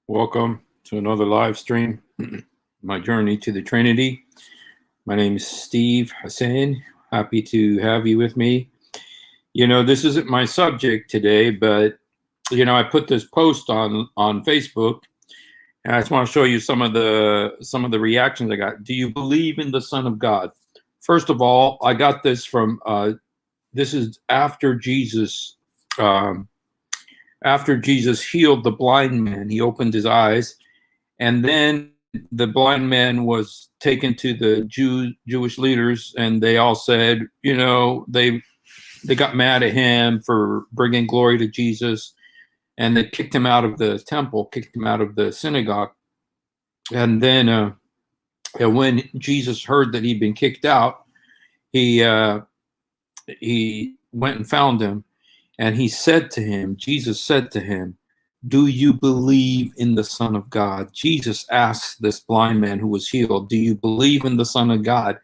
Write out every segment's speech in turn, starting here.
Welcome to another live stream, my journey to the Trinity. My name is Steve Hassan. Happy to have you with me. This isn't my subject today, but I put this post on Facebook, and I just want to show you some of the reactions I got. Do you believe in the Son of God? First of all, I got this from this is after Jesus. After Jesus healed the blind man, he opened his eyes, and then the blind man was taken to the Jewish leaders, and they all said, they got mad at him for bringing glory to Jesus, and they kicked him out of the temple, kicked him out of the synagogue. And then when Jesus heard that he'd been kicked out, he went and found him, and Jesus said to him, do you believe in the Son of God? Jesus asked this blind man who was healed, do you believe in the Son of God?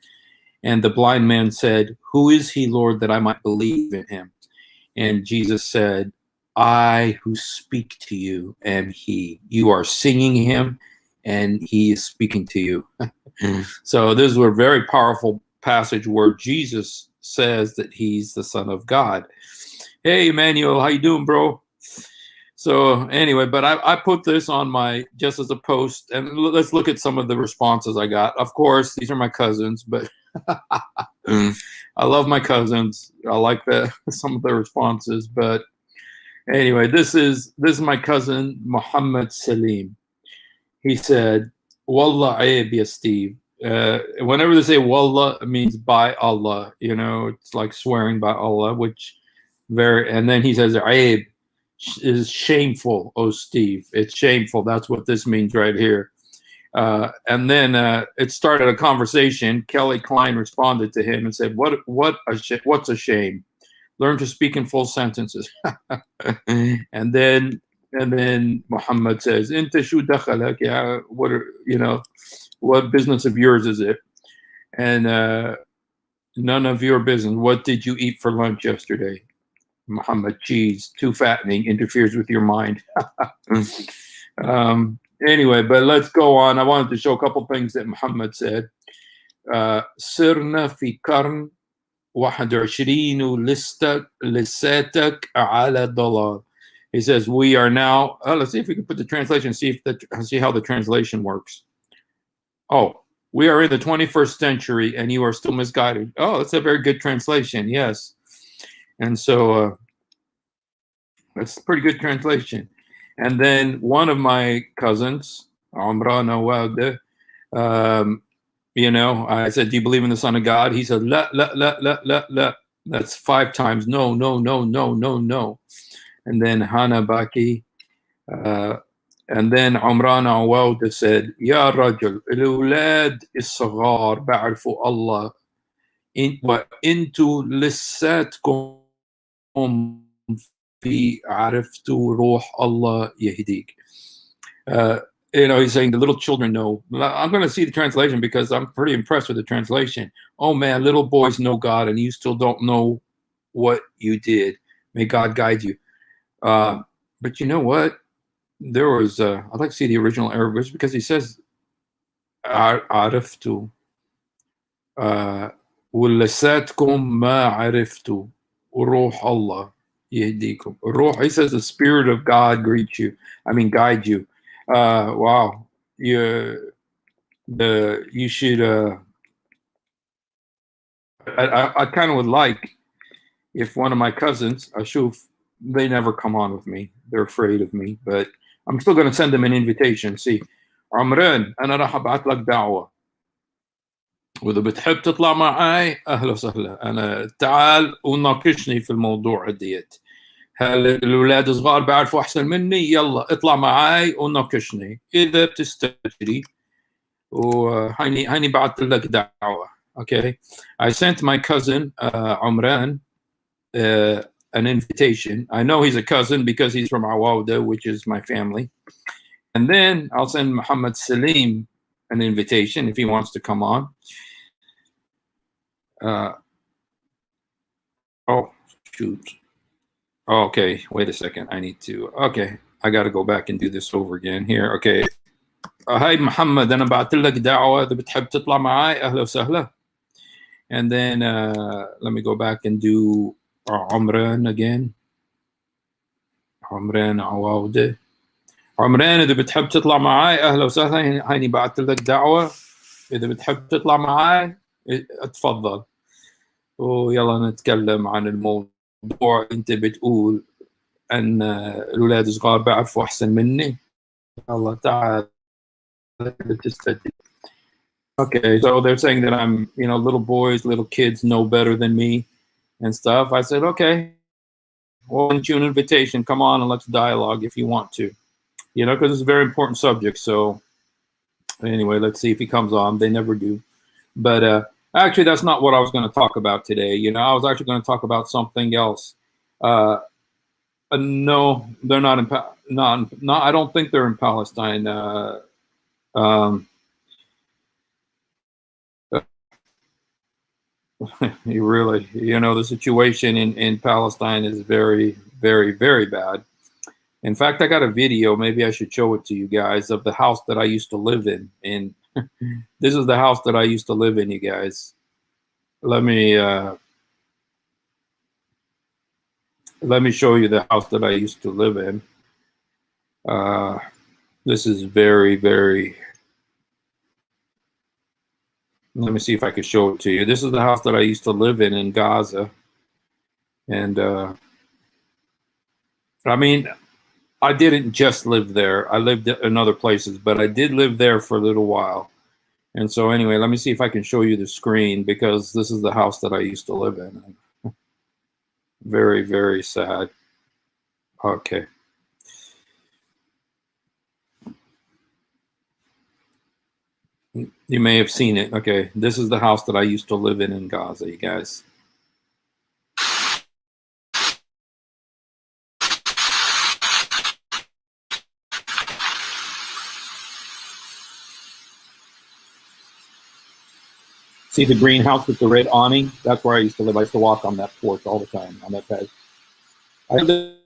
And the blind man said, who is he, Lord, that I might believe in him? And Jesus said, I who speak to you am he. You are singing him, and he is speaking to you. So this is a very powerful passage where Jesus says that he's the Son of God. Hey, Emmanuel, how you doing, bro? So anyway, but I put this on just as a post, and let's look at some of the responses I got. Of course, these are my cousins, but I love my cousins. I like some of the responses, but anyway, this is my cousin Muhammad Salim. He said, "Wallah aib ya Steve." Whenever they say "Wallah," it means by Allah. It's like swearing by Allah, and then he says "aib" is shameful. Oh, Steve, it's shameful. That's what this means right here. And then it started a conversation. Kelly Klein responded to him and said, what's a shame? Learn to speak in full sentences. and then Muhammad says, Inta shu dakhalak, yeah, what business of yours is it? And none of your business. What did you eat for lunch yesterday? Muhammad, cheese, too fattening, interferes with your mind. Anyway, but let's go on. I wanted to show a couple things that Muhammad said. Sirna fi karn 21 لساتك على ضلال. He says, we are now, let's see if we can put the translation, see how the translation works. Oh, we are in the 21st century and you are still misguided. Oh, that's a very good translation. Yes. And so that's a pretty good translation. And then one of my cousins, Amran Awad, I said, do you believe in the Son of God? He said, la, la, la, la, la, la. That's 5 times. No, no, no, no, no, no. And then Hana Baki, and then Amran Awad said, Ya Rajul, الأولاد الصغار بعرفوا الله وإنتو لساتكم في عرفتوا روح الله يهديك. He's saying the little children know. I'm going to see the translation because I'm pretty impressed with the translation. Oh man, little boys know God and you still don't know what you did. May God guide you. But you know what? There was, I'd like to see the original Arabic because he says, عرفتوا ولساتكم ما عرفتوا روح الله يهديكم. He says the Spirit of God greets you. Guide you. Wow. You should, I kind of would like if one of my cousins, Ashuf, they never come on with me. They're afraid of me, but I'm still going to send them an invitation. See, عمران أنا راح أبعت لك دعوة وإذا بتحب تطلع معي أهلا وسهلا. أنا تعال وناقشني في الموضوع ديت. هل الأولاد صغار بيعرفوا أحسن مني؟ يلا اطلع معي وناقشني إذا بتستجري. وهيني بعت لك دعوة. Okay, I sent my cousin Umran an invitation. I know he's a cousin because he's from Awawda, which is my family. And then I'll send Muhammad Salim an invitation if he wants to come on. Oh, shoot. Okay, wait a second. I need to. Okay, I got to go back and do this over again here. Okay. هاي محمد أنا بعت لك دعوة إذا بتحب تطلع معي أهلا وسهلا. And then let me go back and do عمران again. عمران عواودة. عمران إذا بتحب تطلع معي أهلا وسهلا. هيني بعت لك دعوة إذا بتحب تطلع معي اتفضل. ويلا نتكلم عن الموضوع. أنت بتقول أن الأولاد الصغار بيعرفوا أحسن مني. الله تعال تستدي. Okay, so they're saying that I'm, little boys, little kids know better than me and stuff. I said, okay, well, send you an invitation. Come on and let's dialogue if you want to, because it's a very important subject. So anyway, let's see if he comes on. They never do. But actually, that's not what I was going to talk about today. I was actually going to talk about something else. No, they're not in, I don't think they're in Palestine. You really, the situation in Palestine is very, very, very bad. In fact, I got a video, maybe I should show it to you guys, of the house that I used to live in. And this is the house that I used to live in, you guys. Let me show you the house that I used to live in. This is very, very... Let me see if I can show it to you. This is the house that I used to live in Gaza. And I mean, I didn't just live there. I lived in other places, but I did live there for a little while. And so anyway, let me see if I can show you the screen, because this is the house that I used to live in. Very, very sad. Okay. You may have seen it. Okay, this is the house that I used to live in Gaza, you guys. See the green house with the red awning? That's where I used to live. I used to walk on that porch all the time, on that patio. I lived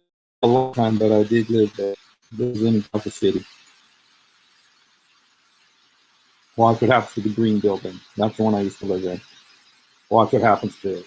a long time, but I did live there. This is in Gaza City. Watch what happens to the green building. That's the one I used to live in. Watch what happens to it.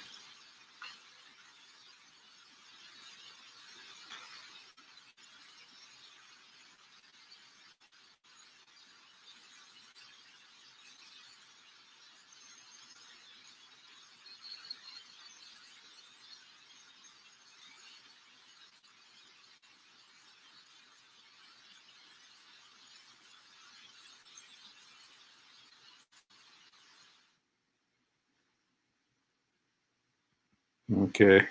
Okay.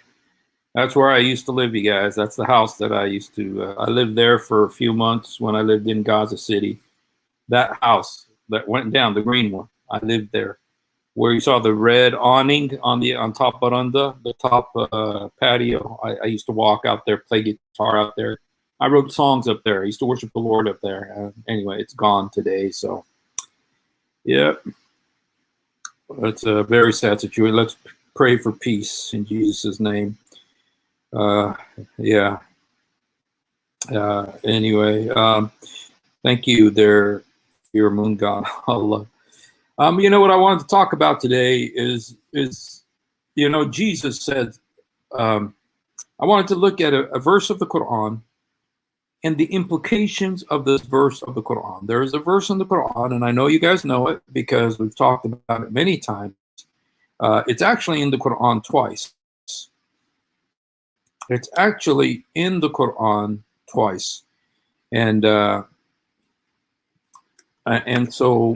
That's where I used to live, you guys. That's the house that I used to, I lived there for a few months when I lived in Gaza City. That house that went down, the green one, I lived there. Where you saw the red awning on top veranda, the top patio. I used to walk out there, play guitar out there. I wrote songs up there. I used to worship the Lord up there. Anyway, it's gone today. So, yeah, it's a very sad situation. Let's pray for peace in Jesus' name. Yeah. Anyway, thank you there, your moon god, Allah. What I wanted to talk about today is Jesus said, I wanted to look at a verse of the Quran and the implications of this verse of the Quran. There is a verse in the Quran, and I know you guys know it because we've talked about it many times. It's actually in the Quran twice. It's actually in the Quran twice. And so,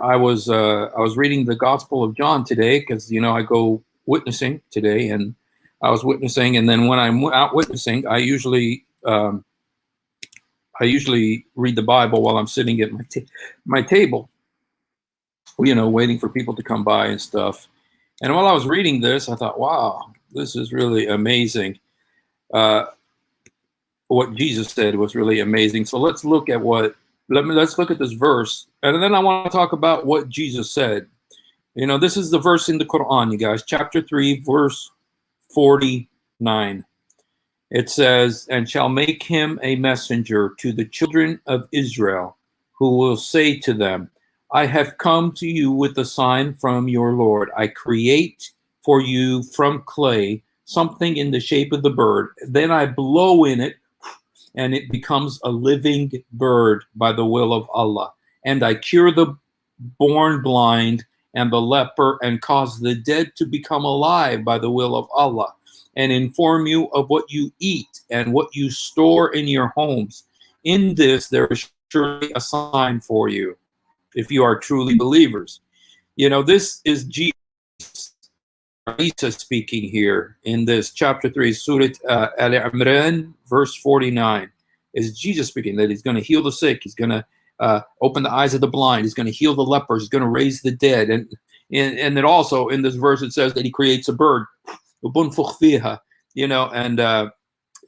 I was reading the Gospel of John today because, I go witnessing today, and I was witnessing. And then when I'm out witnessing, I usually read the Bible while I'm sitting at my table, waiting for people to come by and stuff. And while I was reading this, I thought, wow, this is really amazing. What Jesus said was really amazing. So let's look at let's look at this verse, and then I want to talk about what Jesus said. This is the verse in the Quran, you guys, chapter 3, verse 49. It says, and shall make him a messenger to the children of Israel, who will say to them, I have come to you with a sign from your Lord. I create for you from clay something in the shape of the bird. Then I blow in it, and it becomes a living bird by the will of Allah. And I cure the born blind and the leper, and cause the dead to become alive by the will of Allah, and inform you of what you eat and what you store in your homes. In this there is surely a sign for you, if you are truly believers. You know, this is Jesus Isa speaking here in this chapter 3, Surah Al-Imran, verse 49. Is Jesus speaking that he's going to heal the sick, he's going to open the eyes of the blind, he's going to heal the lepers, he's going to raise the dead. And then also in this verse it says that he creates a bird. You know, and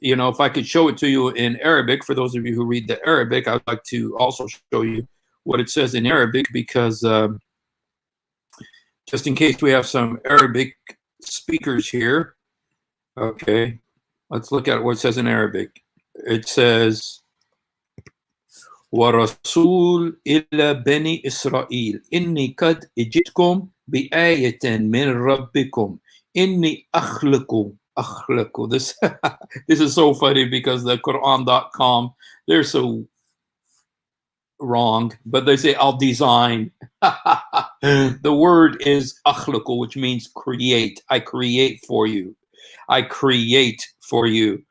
you know, if I could show it to you in Arabic, for those of you who read the Arabic, I'd like to also show you what it says in Arabic, because just in case we have some Arabic speakers here. Okay, let's look at what it says in Arabic. It says, وَرَسُولٌ إِلَى بَنِي إِسْرَائِيلَ إِنِّي قَدْ أَجِئْتُكُمْ بِآيَةٍ مِّن رَبِّكُمْ إِنِّي أَخْلُقُ. This is so funny, because the Quran.com, they're so wrong, but they say I'll design. The word is akhluqu, which means create. I create for you. I create for you.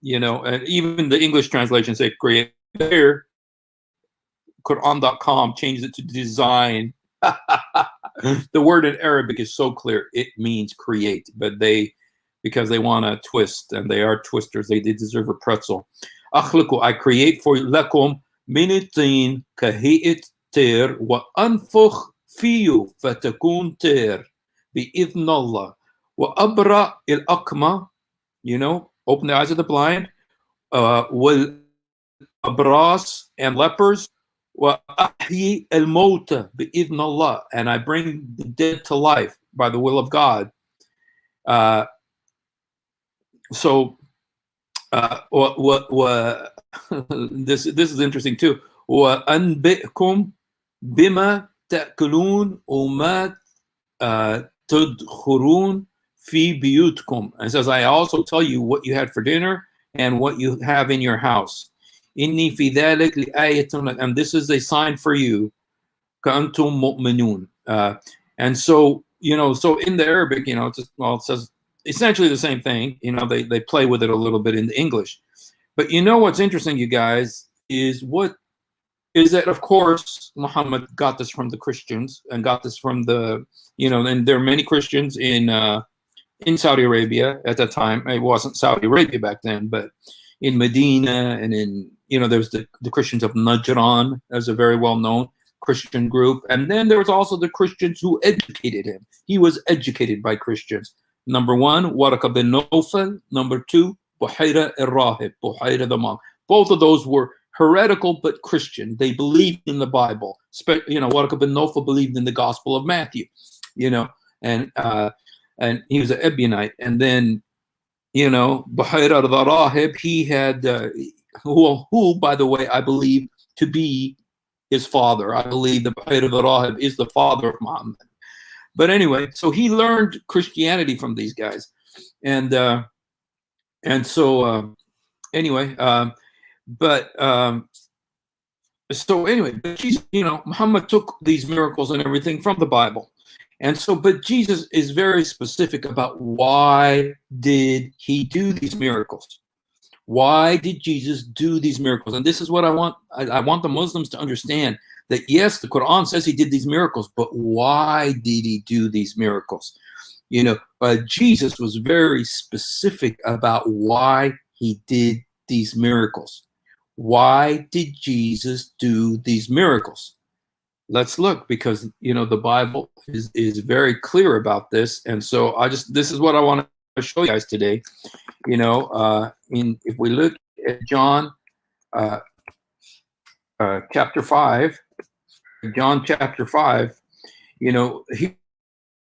You know, and even the English translation say create. There, Quran.com changed it to design. The word in Arabic is so clear. It means create, but because they want to twist, and they are twisters, they deserve a pretzel. Akhluqu, I create for you. Lakum من الطين كهيئة طير وأنفخ فيه فتكون طير بإذن الله وأبرأ الأكمى, you know, open the eyes of the blind, والأبراس and lepers, وأحيي الموتى بإذن الله, and I bring the dead to life by the will of God. So this is interesting too. وأنبئكم بما تأكلون وما تدخرون في بيوتكم. And it says, I also tell you what you had for dinner and what you have in your house. إني في ذلك لآية, and this is a sign for you. كأنتم مؤمنون. And so, you know, so in the Arabic, you know, it says essentially the same thing. You know, they play with it a little bit in the English. But you know what's interesting, you guys, is that, of course, Muhammad got this from the Christians, and got this from the, you know, and there are many Christians in Saudi Arabia at that time. It wasn't Saudi Arabia back then, but in Medina, and in, you know, there's the Christians of Najran as a very well-known Christian group. And then there was also the Christians who educated him. He was educated by Christians. Number one, Waraka bin Nawfal. Number two, Buhayra al-Rahib, Buhayra the monk. Both of those were heretical but Christian. They believed in the Bible. You know, Waraka bin Nawfal believed in the Gospel of Matthew, you know, and he was an Ebionite. And then, you know, Buhayra al-Rahib, he had, who, by the way, I believe to be his father. I believe that Buhayra al-Rahib is the father of Muhammad. But anyway, so he learned Christianity from these guys. And so anyway, so anyway, Jesus, you know, Muhammad took these miracles and everything from the Bible. And so, but Jesus is very specific about why did he do these miracles? Why did Jesus do these miracles? And this is what I want the Muslims to understand, that yes, the Quran says he did these miracles, but why did he do these miracles? You know, Jesus was very specific about why he did these miracles. Why did Jesus do these miracles? Let's look, because, you know, the Bible is very clear about this. And so this is what I want to show you guys today. You know, if we look at John chapter 5, you know,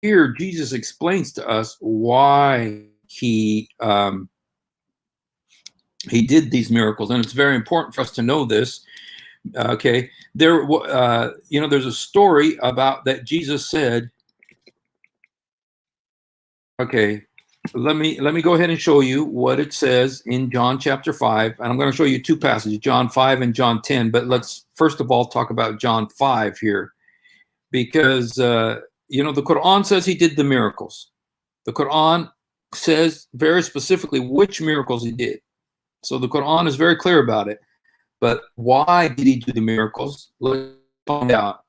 here Jesus explains to us why he He did these miracles, and it's very important for us to know this. Okay, there's a story about that Jesus said. Okay, let me go ahead and show you what it says in John chapter 5, and I'm going to show you two passages, John 5 and John 10. But let's first of all talk about John 5 here, because the Quran says he did the miracles. The Quran says very specifically which miracles he did. So the Quran is very clear about it. But why did he do the miracles? Let's find out.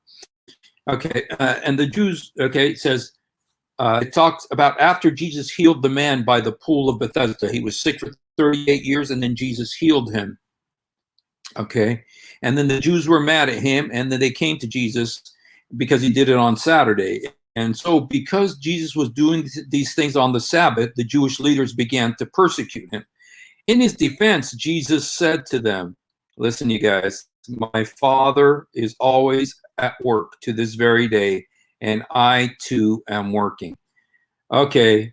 Okay, and the Jews, it says, it talks about after Jesus healed the man by the pool of Bethesda. He was sick for 38 years, and then Jesus healed him. Okay, and then the Jews were mad at him, and then they came to Jesus because he did it on Saturday. And so because Jesus was doing these things on the Sabbath, the Jewish leaders began to persecute him. In his defense, Jesus said to them, listen, you guys, my Father is always at work to this very day, and I too am working. Okay,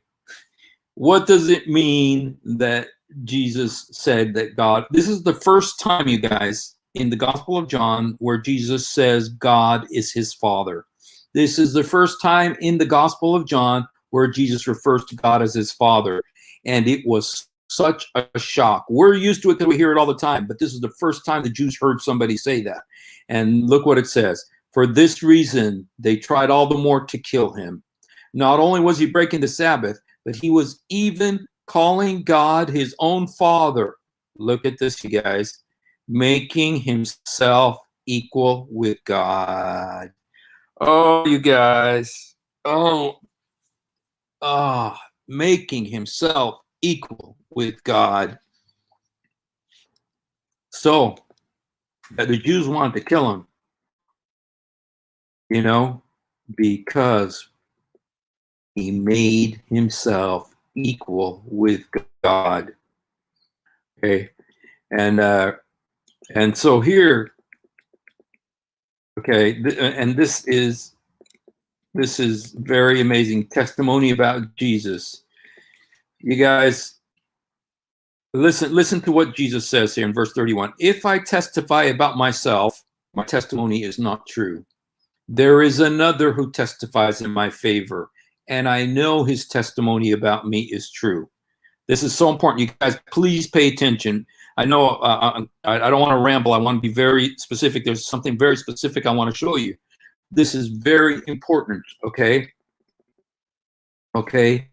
what does it mean that Jesus said that God, this is the first time, you guys, in the Gospel of John where Jesus says God is his Father. This is the first time in the Gospel of John where Jesus refers to God as his Father. And it was such a shock. We're used to it because we hear it all the time, but this is the first time the Jews heard somebody say that. And look what it says. For this reason, they tried all the more to kill him. Not only was he breaking the Sabbath, but he was even calling God his own Father. Look at this, you guys. Making himself equal with God. Oh, you guys. Making himself equal with God. So the Jews wanted to kill him, because he made himself equal with God. Okay, and so here, okay, and this is very amazing testimony about Jesus. You guys, listen to what Jesus says here in verse 31. If I testify about myself, my testimony is not true. There is another who testifies in my favor, and I know his testimony about me is true. This is so important. You guys, please pay attention. I know I don't want to ramble. I want to be very specific. There's something very specific I want to show you. This is very important, okay? Okay?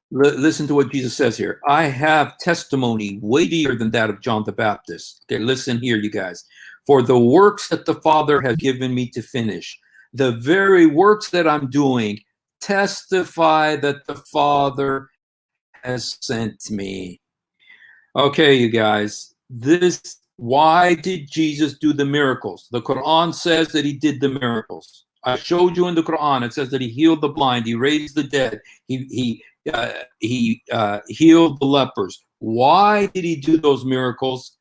Listen to what Jesus says here. I have testimony weightier than that of John the Baptist. Okay, listen here, you guys. For the works that the Father has given me to finish, the very works that I'm doing, testify that the Father has sent me. Okay, you guys, why did Jesus do the miracles? The Quran says that he did the miracles. I showed you in the Quran, it says that he healed the blind, he raised the dead, he healed the lepers. Why did he do those miracles?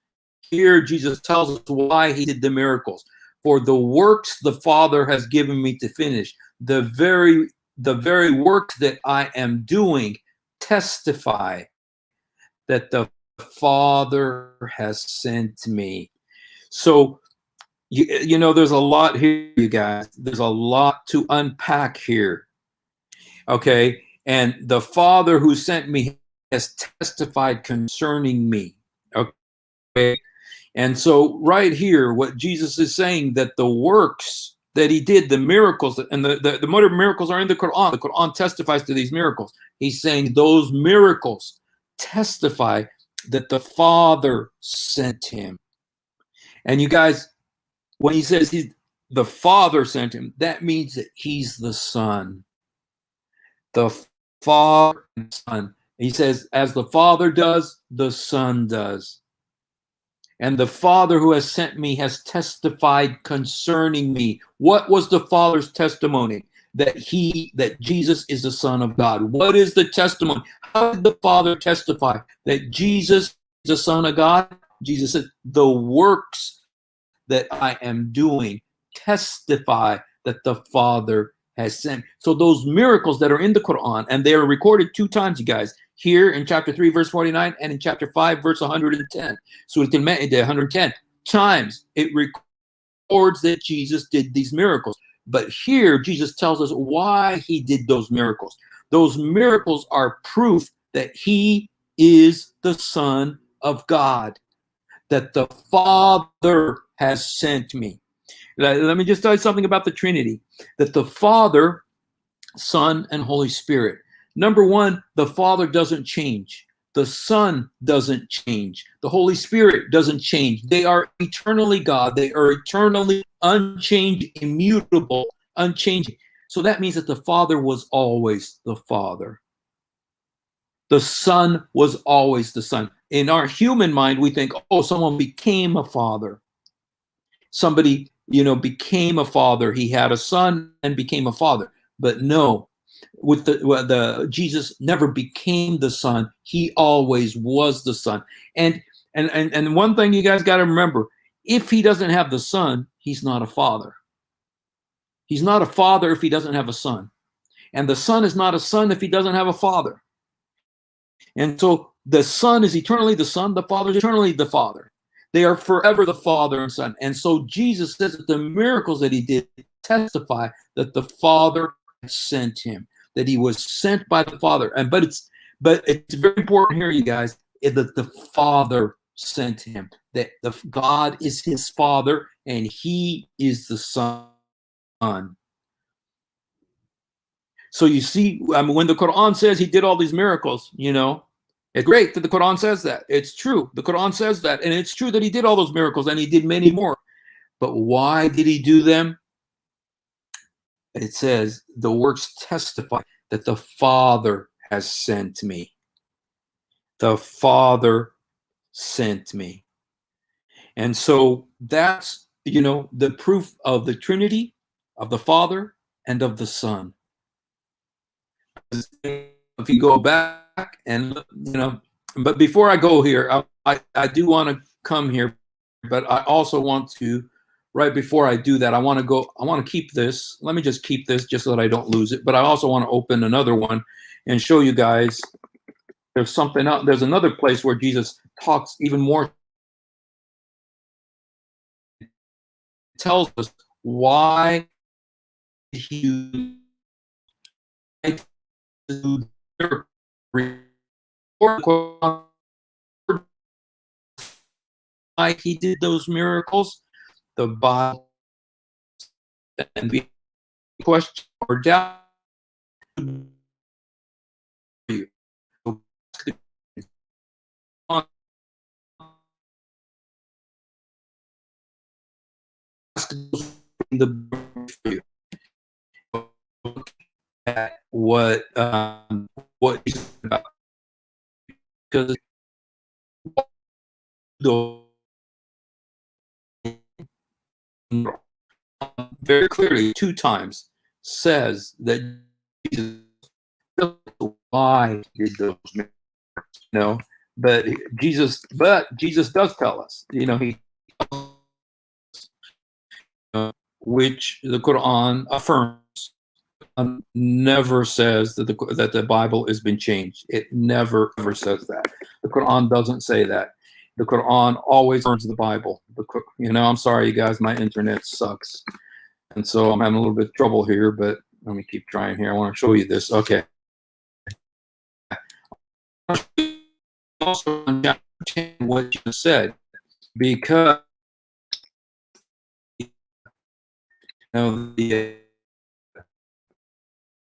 Here, Jesus tells us why he did the miracles. For the works the Father has given me to finish, the very works that I am doing testify that the Father has sent me. So, there's a lot here, you guys. There's a lot to unpack here. Okay, and the Father who sent me has testified concerning me. Okay. And so right here, what Jesus is saying, that the works that he did, the miracles, and the miracles are in the Quran. The Quran testifies to these miracles. He's saying those miracles testify that the Father sent him. And you guys, when he says the Father sent him, that means that he's the Son. The Father and Son. He says, as the Father does, the Son does. And the Father who has sent me has testified concerning me. What was the Father's testimony? That Jesus is the Son of God. What is the testimony? How did the Father testify that Jesus is the Son of God? Jesus said, the works that I am doing testify that the Father has sent. So those miracles that are in the Quran, and they are recorded 2 times, you guys. here in chapter 3, verse 49, and in chapter 5, verse 110. Surah Al-Ma'idah, 110 times it records that Jesus did these miracles. But here, Jesus tells us why he did those miracles. Those miracles are proof that he is the Son of God, that the Father has sent me. Let me just tell you something about the Trinity, that the Father, Son, and Holy Spirit. Number one, the Father doesn't change. The Son doesn't change. The Holy Spirit doesn't change. They are eternally God. They are eternally unchanged, immutable, unchanging. So that means that the Father was always the Father. The Son was always the Son. In our human mind, we think, oh, someone became a father. Somebody, became a father. He had a son and became a father. But no, with the Jesus never became the Son. He always was the Son. And one thing you guys got to remember, if he doesn't have the Son, he's not a father. He's not a father if he doesn't have a son. And the Son is not a son if he doesn't have a father. And so the Son is eternally the Son, the Father is eternally the Father. They are forever the Father and Son. And so Jesus says that the miracles that he did testify that the Father sent him, that he was sent by the Father. But it's very important here, you guys, that the Father sent him, that God is his Father and he is the Son. So you see, when the Quran says he did all these miracles, it's great that the Quran says that. It's true. The Quran says that. And it's true that he did all those miracles and he did many more. But why did he do them? It says the works testify that the Father has sent me. The Father sent me. And so that's, the proof of the Trinity, of the Father, and of the Son. If you go back and, but before I go here, I do want to come here, but I also want to, right before I do that, I want to keep this. Let me just keep this just so that I don't lose it. But I also want to open another one and show you guys there's something else. There's another place where Jesus talks even more, tells us why he why he did those miracles. The Bible and be question or doubt you. The at what he's about, because very clearly 2 times says that Jesus, why he did those miracles, but Jesus does tell us, he which the Quran affirms. Never says that the Bible has been changed. It never ever says that. The Quran doesn't say that. The Quran always affirms the Bible. I'm sorry, you guys, my internet sucks, and so I'm having a little bit of trouble here. But let me keep trying here. I want to show you this. Okay. Also, what you said, because the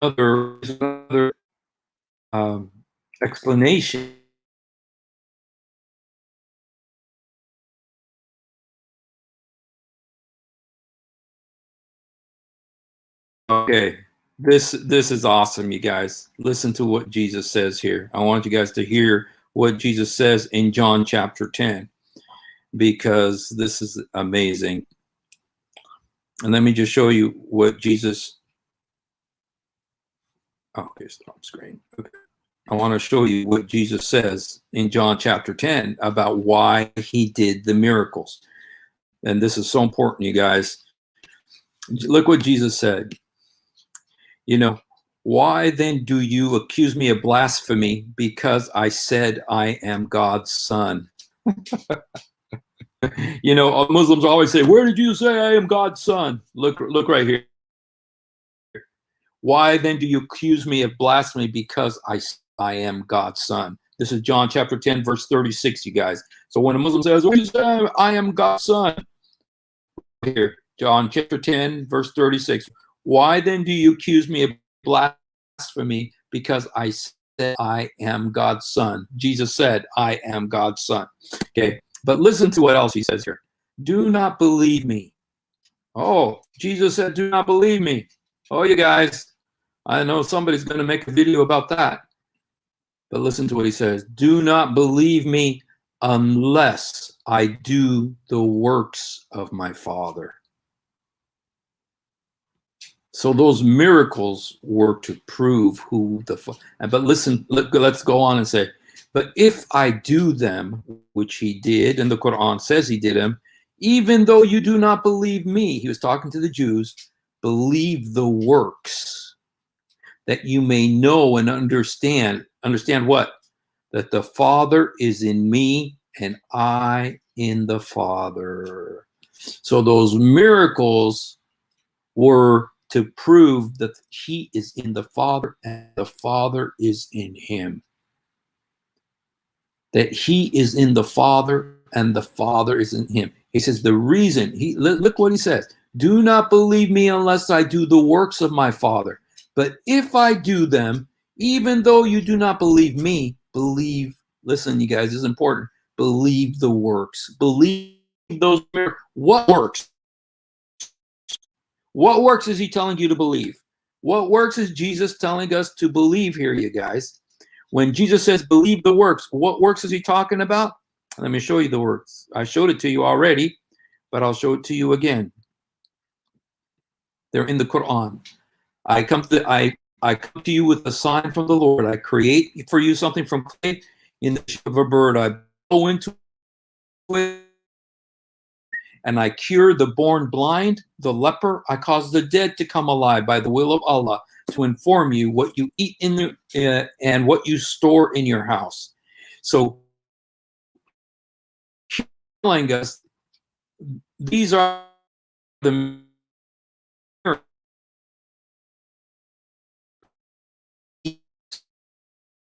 other explanation. Okay, this is awesome, you guys. Listen to what Jesus says here. I want you guys to hear what Jesus says in John chapter 10, because this is amazing. And let me just show you what Jesus. Okay, stop screen. Okay. I want to show you what Jesus says in John chapter 10 about why he did the miracles. And this is so important, you guys. Look what Jesus said. Why then do you accuse me of blasphemy because I said I am God's son? You know, Muslims always say, where did you say I am God's son? Look right here. Why then do you accuse me of blasphemy because I am God's son? This is John chapter 10, verse 36, you guys. So when a Muslim says, where do you say I am God's son? Here, John chapter 10, verse 36. Why then do you accuse me of blasphemy because I said I am God's son? Jesus said, I am God's son. Okay, but listen to what else he says here. Do not believe me. Oh, Jesus said, do not believe me. Oh, you guys, I know somebody's going to make a video about that. But listen to what he says. Do not believe me unless I do the works of my Father. So those miracles were to prove who but listen, let's go on and say, but if I do them, which he did, and the Quran says he did them, even though you do not believe me, he was talking to the Jews, believe the works, that you may know and understand what? That the Father is in me and I in the Father. So those miracles were to prove that he is in the Father and the Father is in him. That he is in the Father and the Father is in him. He says the reason, look what he says. Do not believe me unless I do the works of my Father. But if I do them, even though you do not believe me, believe, listen, you guys, this is important. Believe the works. Believe those miracles. What works? What works is he telling you to believe? What works is Jesus telling us to believe here, you guys? When Jesus says believe the works, what works is he talking about? Let me show you the works. I showed it to you already, but I'll show it to you again. They're in the Quran. I come to you with a sign from the Lord. I create for you something from clay in the shape of a bird. I blow into it and I cure the born blind, the leper. I cause the dead to come alive by the will of Allah to inform you what you eat in the and what you store in your house. So telling us these are the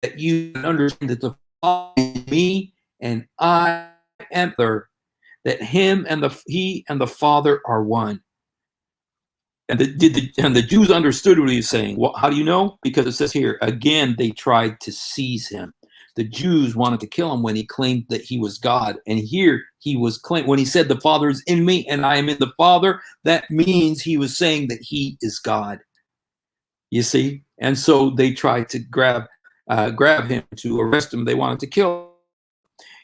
that you understand that the Father is me and I am there, that he and the Father are one. And the Jews understood what he was saying. Well, how do you know? Because it says here, again, they tried to seize him. The Jews wanted to kill him when he claimed that he was God. And here he was claiming, when he said the Father is in me and I am in the Father, that means he was saying that he is God. You see? And so they tried to grab him, to arrest him. They wanted to kill him,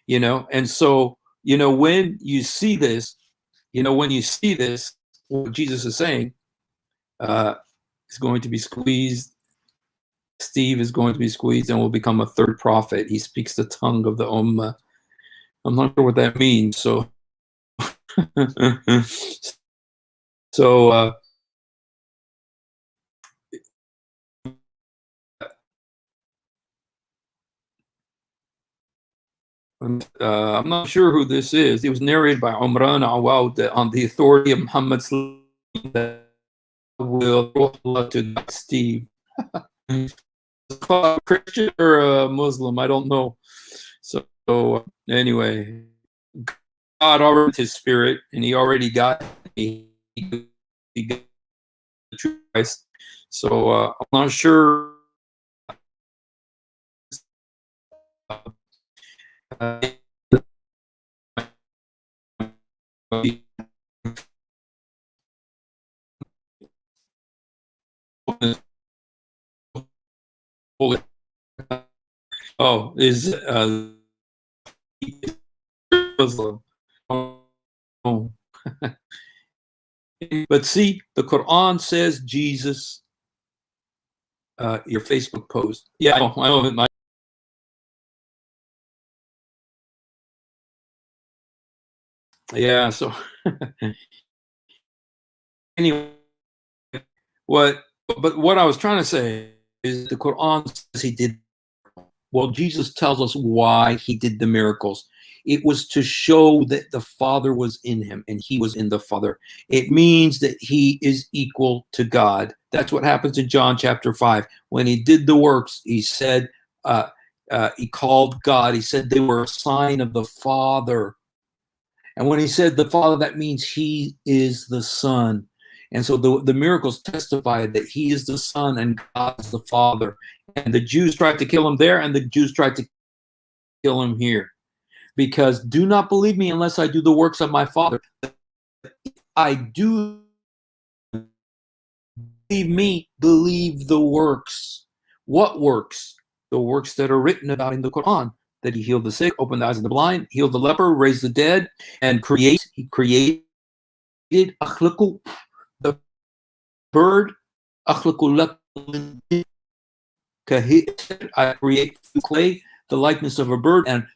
you know? And so, you know, when you see this, what Jesus is saying, is going to be squeezed. Steve is going to be squeezed and will become a third prophet. He speaks the tongue of the Ummah. I'm not sure what that means. So, I'm not sure who this is. It was narrated by Umran Awad on the authority of Muhammad that will to Steve. Christian or a Muslim, I don't know. So anyway, God already his spirit, and he already got me. He got the Christ. So I'm not sure. Oh, is Muslim. Oh. But see, the Quran says Jesus. Your Facebook post. Yeah, I know. Yeah. So anyway, what I was trying to say is the Quran says he did. Well, Jesus tells us why he did the miracles. It was to show that the Father was in him and he was in the Father. It means that he is equal to God. That's what happens in John chapter 5. When he did the works, he said, he called God. He said they were a sign of the Father. And when he said the Father, that means he is the Son. And so the miracles testify that he is the Son and God is the Father. And the Jews tried to kill him there, and the Jews tried to kill him here. Because do not believe me unless I do the works of my Father. I do believe me, believe the works. What works? The works that are written about in the Quran. That he healed the sick, opened the eyes of the blind, healed the leper, raised the dead, and he created أخلق the bird. أخلق لكم I create clay, the likeness of a bird, and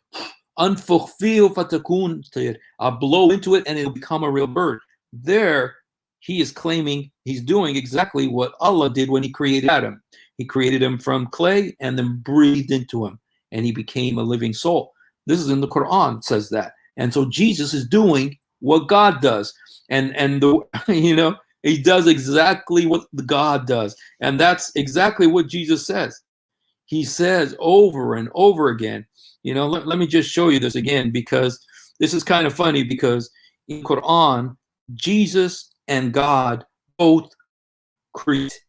أنفخ فيه فتكون طير. I blow into it and it'll become a real bird. There, he is claiming he's doing exactly what Allah did when he created Adam. He created him from clay and then breathed into him, and he became a living soul. This is in the Quran, it says that. And so Jesus is doing what God does. And the he does exactly what God does. And that's exactly what Jesus says. He says over and over again, let me just show you this again, because this is kind of funny, because in Quran, Jesus and God both create.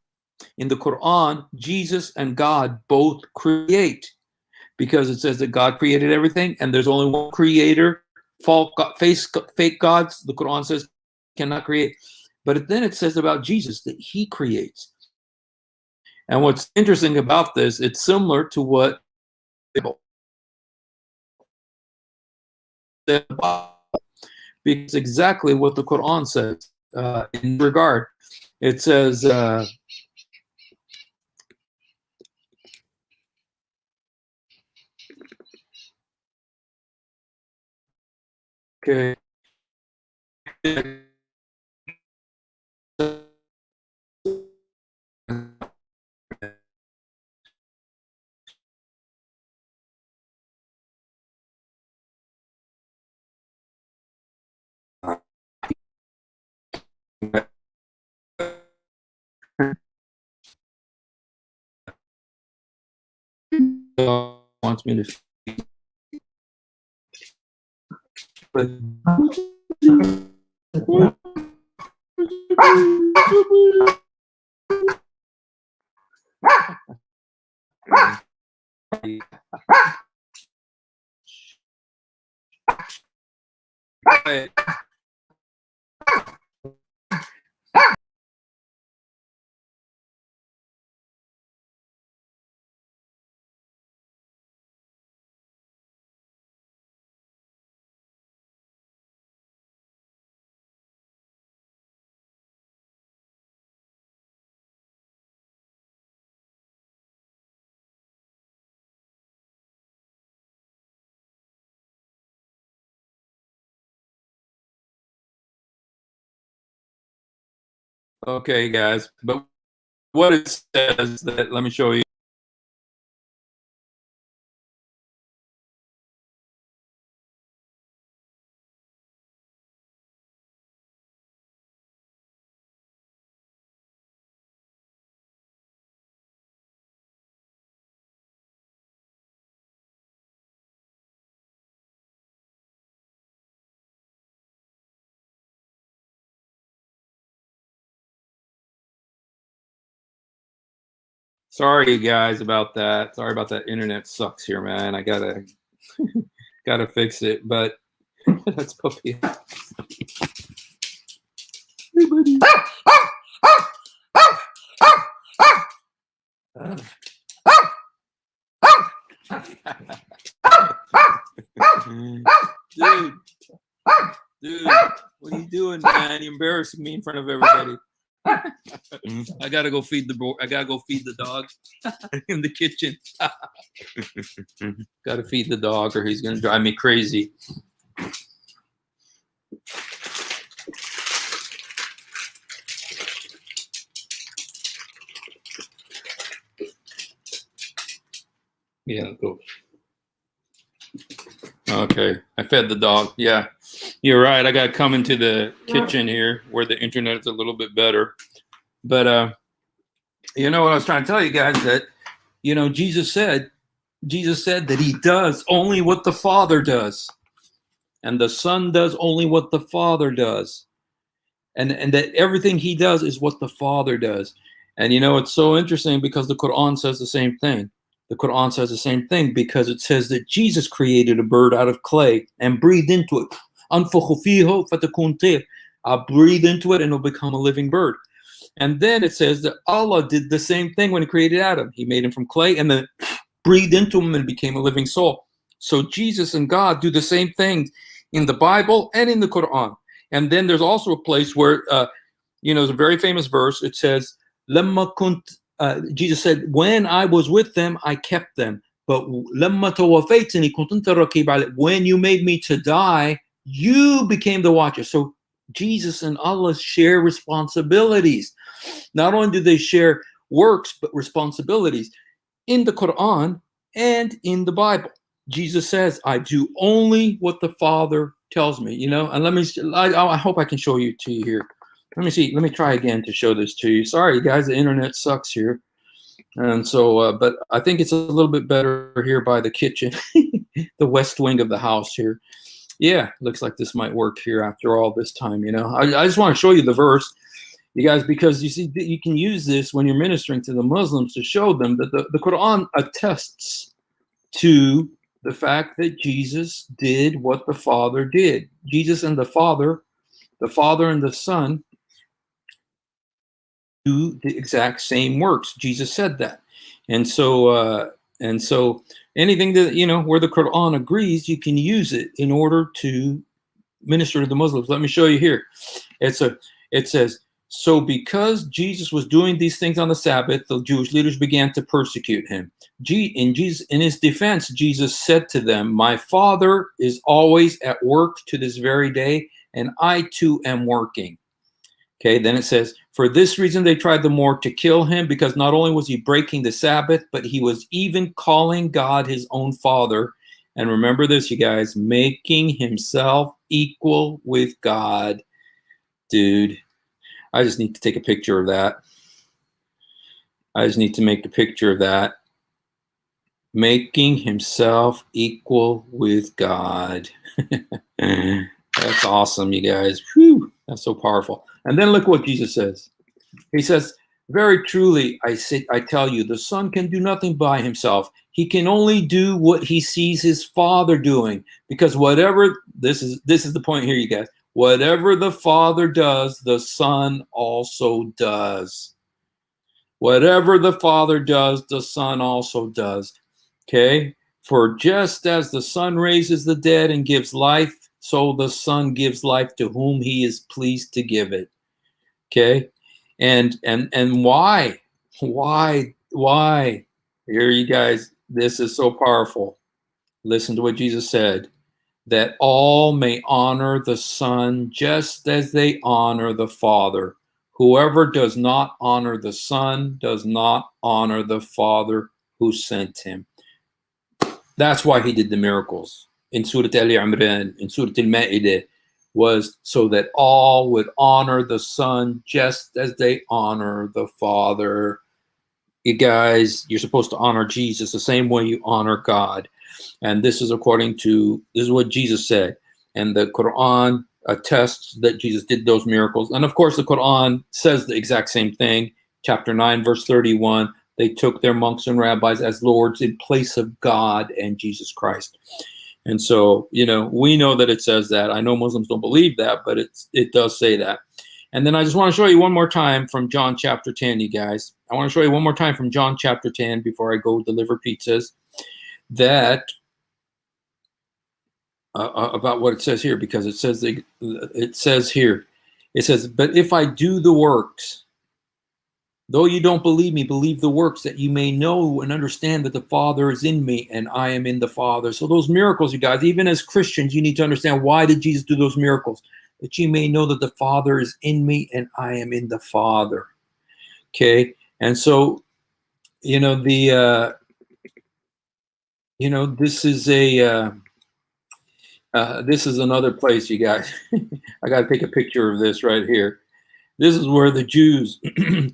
In the Quran, Jesus and God both create, because it says that God created everything and there's only one creator. Fake gods, the Quran says, cannot create. But then it says about Jesus that he creates. And what's interesting about this, it's similar to what because exactly what the Quran says in regard. It says, okay. Wants me to Okay, guys, but what it says that, let me show you. Sorry, guys, about that. Sorry about that. Internet sucks here, man. I gotta fix it. But that's puppy. Hey, buddy. Dude, what are you doing, man? You're embarrassing me in front of everybody. I gotta go feed the dog in the kitchen. Gotta feed the dog, or he's gonna drive me crazy. Yeah, go. Okay, I fed the dog. Yeah, you're right. I got to come into the kitchen here where the internet is a little bit better. But you know what I was trying to tell you guys, that Jesus said that he does only what the Father does, and the Son does only what the Father does, and that everything he does is what the Father does. And it's so interesting because the Quran says the same thing. The Quran says the same thing because it says that Jesus created a bird out of clay and breathed into it. أنفخ فيه فتكون طير. I breathe into it and it'll become a living bird. And then it says that Allah did the same thing when he created Adam. He made him from clay and then breathed into him and became a living soul. So Jesus and God do the same thing in the Bible and in the Quran. And then there's also a place where, there's a very famous verse. It says, "Lamma kunt." Jesus said, "When I was with them, I kept them. But lamma tawafaytani kunta raqib alayhim. When you made me to die, you became the watcher." So Jesus and Allah share responsibilities. Not only do they share works, but responsibilities. In the Quran and in the Bible, Jesus says, "I do only what the Father tells me." And I hope I can show you to you here. Let me see. Let me try again to show this to you. Sorry, guys, the internet sucks here. And so, but I think it's a little bit better here by the kitchen, the west wing of the house here. Yeah, looks like this might work here after all this time. I just want to show you the verse, you guys, because you see, you can use this when you're ministering to the Muslims to show them that the Quran attests to the fact that Jesus did what the Father did. Jesus and the Father and the Son do the exact same works. Jesus said that. And so anything that, where the Quran agrees, you can use it in order to minister to the Muslims. Let me show you here. It says, "So because Jesus was doing these things on the Sabbath, the Jewish leaders began to persecute him. In his defense, Jesus said to them, 'My Father is always at work to this very day, and I too am working.'" Okay, then it says, "For this reason they tried the more to kill him, because not only was he breaking the Sabbath, but he was even calling God his own Father." And remember this, you guys, making himself equal with God. Dude, I just need to take a picture of that. I just need to make a picture of that. Making himself equal with God. That's awesome, you guys. Whew, that's so powerful. And then look what Jesus says. He says, "Very truly, I tell you, the Son can do nothing by himself. He can only do what he sees his Father doing. Because whatever," this is the point here, you guys, "whatever the Father does, the Son also does." Whatever the Father does, the Son also does. Okay? "For just as the Son raises the dead and gives life, so the Son gives life to whom he is pleased to give it." Okay? And why? Why? Here, you guys, this is so powerful. Listen to what Jesus said. "That all may honor the Son just as they honor the Father. Whoever does not honor the Son does not honor the Father who sent him." That's why he did the miracles in Surah Al-Imran, in Surah Al-Ma'idah, was so that all would honor the Son just as they honor the Father. You guys, you're supposed to honor Jesus the same way you honor God. And this is what Jesus said. And the Quran attests that Jesus did those miracles. And of course, the Quran says the exact same thing. Chapter 9, verse 31, "They took their monks and rabbis as lords in place of God and Jesus Christ." And so, we know that it says that. I know Muslims don't believe that, but it does say that. And then I just want to show you one more time from John chapter 10, you guys. I want to show you one more time from John chapter 10 before I go deliver pizzas, that about what it says here, because it says here, it says, "But if I do the works, though you don't believe me, believe the works, that you may know and understand that the Father is in me and I am in the Father." So those miracles, you guys, even as Christians, you need to understand, why did Jesus do those miracles? That you may know that the Father is in me and I am in the Father. Okay? And so, this is this is another place, you guys. I got to take a picture of this right here. This is where the Jews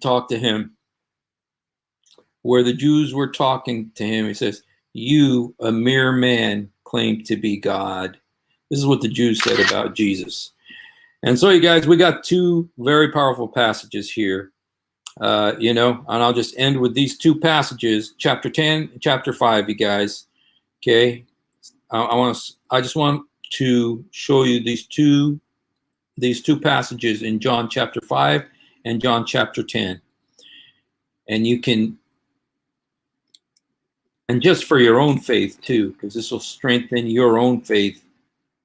talk to him. Where the Jews were talking to him, he says, "You, a mere man, claim to be God." This is what the Jews said about Jesus. And so, you guys, we got two very powerful passages here. And I'll just end with these two passages, chapter 10, chapter 5, you guys. Okay, I just want to show you these two passages in John chapter 5 and John chapter 10, and you can, and just for your own faith too, because this will strengthen your own faith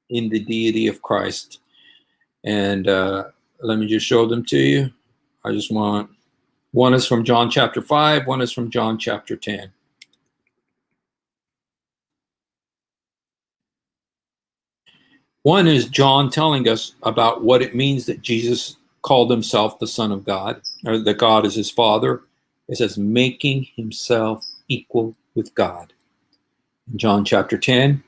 in the deity of Christ. And let me just show them to you. I just want, one is from John chapter 5, one is from John chapter 10. One is John telling us about what it means that Jesus called himself the Son of God, or that God is his Father. It says, making himself equal with God. In John chapter 10,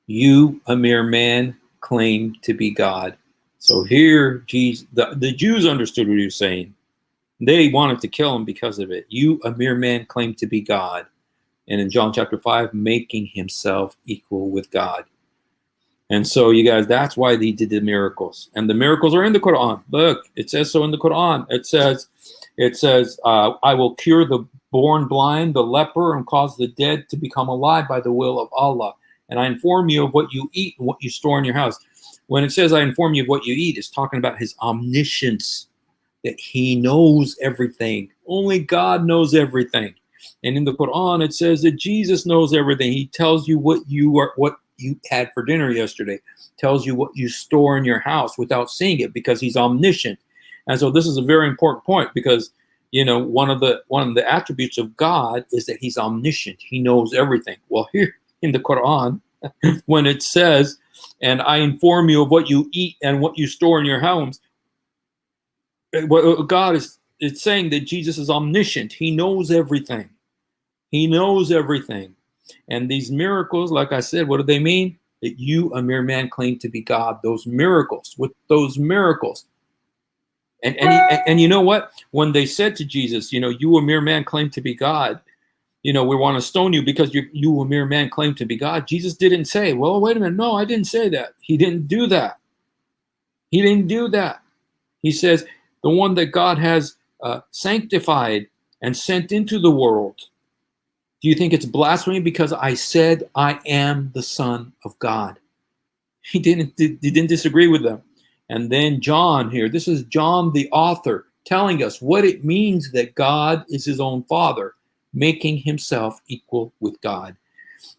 you, a mere man, claim to be God. So here, Jesus, the Jews understood what he was saying. They wanted to kill him because of it. You, a mere man, claim to be God. And in John chapter 5, making himself equal with God. And so, you guys, that's why they did the miracles. And the miracles are in the Quran. Look, it says so in the Quran. It says, I will cure the born blind, the leper, and cause the dead to become alive by the will of Allah. And I inform you of what you eat and what you store in your house. When it says I inform you of what you eat, it's talking about his omniscience, that he knows everything. Only God knows everything. And in the Quran, it says that Jesus knows everything. He tells you what you had for dinner yesterday, tells you what you store in your house without seeing it, because he's omniscient. And so this is a very important point, because one of the attributes of God is that he's omniscient. He knows everything. Well, here in the Quran, when it says, and I inform you of what you eat and what you store in your homes, what God is saying that Jesus is omniscient. He knows everything. He knows everything. And these miracles, like I said, what do they mean? That you, a mere man, claim to be God. Those miracles, with those miracles. And you know what? When they said to Jesus, you, a mere man, claim to be God, we want to stone you because you, a mere man, claim to be God. Jesus didn't say, well, wait a minute. No, I didn't say that. He didn't do that. He didn't do that. He says, the one that God has sanctified and sent into the world. Do you think it's blasphemy because I said I am the Son of God? He didn't disagree with them. And then John here, this is John the author telling us what it means that God is his own Father, making himself equal with God.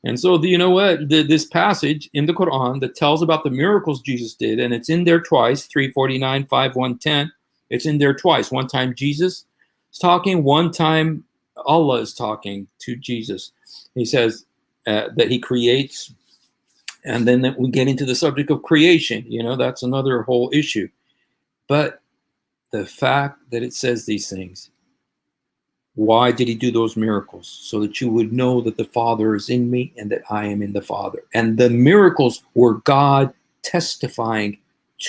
And so, you know what? This passage in the Quran that tells about the miracles Jesus did, and it's in there twice, 349, 5, 110. It's in there twice. One time Jesus is talking, one time Allah is talking to Jesus. He says that he creates, and then we get into the subject of creation. That's another whole issue. But the fact that it says these things, why did he do those miracles? So that you would know that the Father is in me and that I am in the Father. And the miracles were God testifying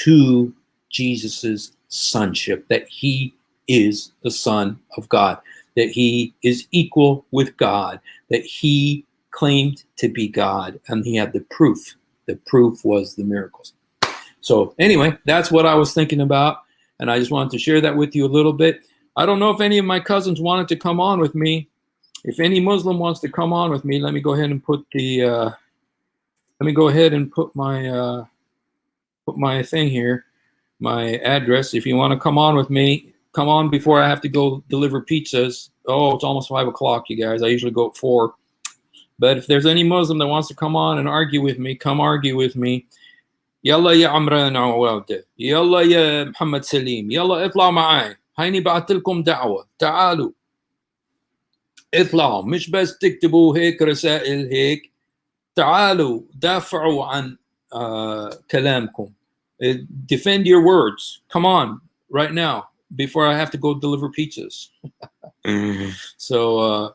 to Jesus's sonship, that he is the Son of God, that he is equal with God, that he claimed to be God, and he had the proof. The proof was the miracles. So anyway, that's what I was thinking about, and I just wanted to share that with you a little bit. I don't know if any of my cousins wanted to come on with me. If any Muslim wants to come on with me, let me go ahead and put my thing here, my address. If you want to come on with me, come on before I have to go deliver pizzas. Oh, it's almost 5 o'clock, you guys. I usually go at 4. But if there's any Muslim that wants to come on and argue with me, come argue with me. يلا يا عمران عوادة يلا يا محمد سليم يلا اطلع معاي هيني بعت لكم دعوة تعالوا اطلعوا مش بس تكتبوا هيك رسائل هيك تعالوا دافعوا عن كلامكم defend your words. Come on right now before I have to go deliver pizzas. So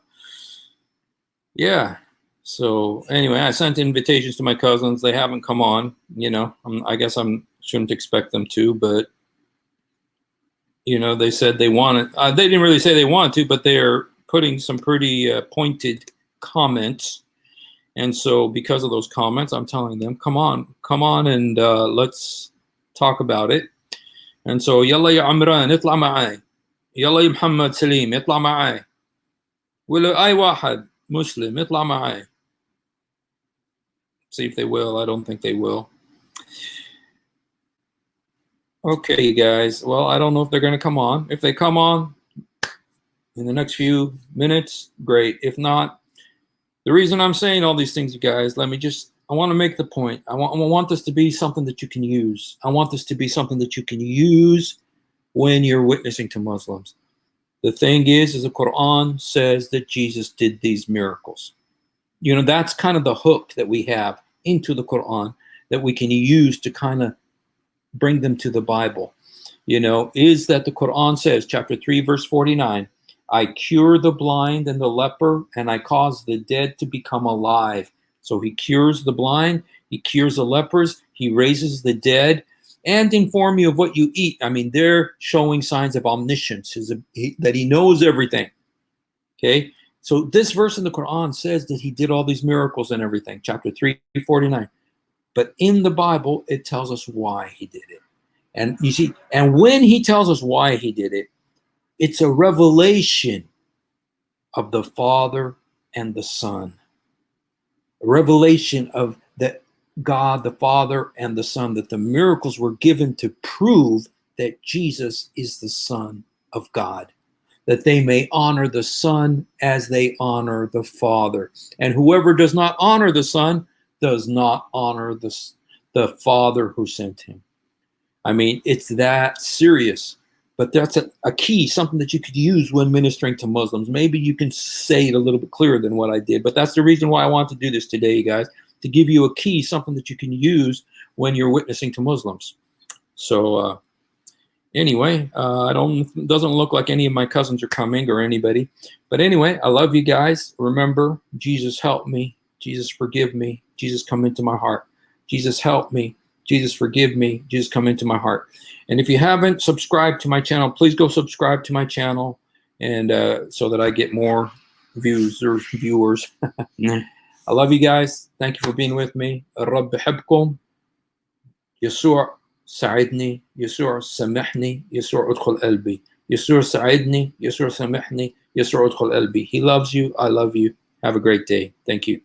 Yeah. So anyway, I sent invitations to my cousins. They haven't come on. You know, I guess I shouldn't expect them to, but you know, they said they wanted. They didn't really say they wanted to, but they are putting some pretty pointed comments. And so, because of those comments, I'm telling them, come on, and let's talk about it. And so, يلا يا عمران اطلع معي. يلا يا محمد سليم اطلع معي. ولا أي واحد مسلم اطلع معي. See if they will. I don't think they will. Okay, you guys. Well, I don't know if they're going to come on. If they come on in the next few minutes, great. If not, the reason I'm saying all these things, you guys, I want to make the point. I want this to be something that you can use. I want this to be something that you can use when you're witnessing to Muslims. The thing is the Quran says that Jesus did these miracles. You know, that's kind of the hook that we have into the Quran that we can use to kind of bring them to the Bible. You know, is that the Quran says, chapter 3, verse 49, I cure the blind and the leper, and I cause the dead to become alive. So he cures the blind, he cures the lepers, he raises the dead, and inform you of what you eat. I mean, they're showing signs of omniscience, that he knows everything. Okay? So this verse in the Quran says that he did all these miracles and everything, chapter 3:49. But in the Bible, it tells us why he did it. And you see, and when he tells us why he did it, it's a revelation of the Father and the Son. A revelation of that God, the Father and the Son, that the miracles were given to prove that Jesus is the Son of God, that they may honor the Son as they honor the Father. And whoever does not honor the Son does not honor the Father who sent him. I mean, it's that serious. But that's a key, something that you could use when ministering to Muslims. Maybe you can say it a little bit clearer than what I did. But that's the reason why I want to do this today, you guys, to give you a key, something that you can use when you're witnessing to Muslims. So anyway, it doesn't look like any of my cousins are coming or anybody. But anyway, I love you guys. Remember, Jesus help me. Jesus forgive me. Jesus come into my heart. Jesus help me. Jesus forgive me. Jesus come into my heart. And if you haven't subscribed to my channel, please go subscribe to my channel, and so that I get more viewers. I love you guys. Thank you for being with me. الرب بحبكم. يسوع ساعدني. يسوع سامحني. يسوع ادخل قلبي. يسوع ساعدني. يسوع سامحني. يسوع ادخل قلبي. He loves you. I love you. Have a great day. Thank you.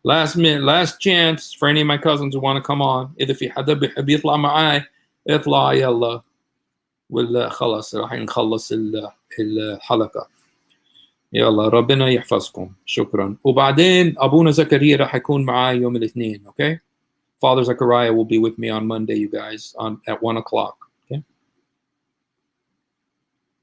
Last chance for any of my cousins who want to come on. إذا في حدا بيحب يطلع معاي اطلع يلا، ولا خلص راح نخلص الحلقة. يلا ربنا يحفظكم. شكرا. وبعدين أبونا زكريا راح يكون معاي يوم الاثنين. Okay? Father Zechariah will be with me on Monday, you guys, at 1 o'clock.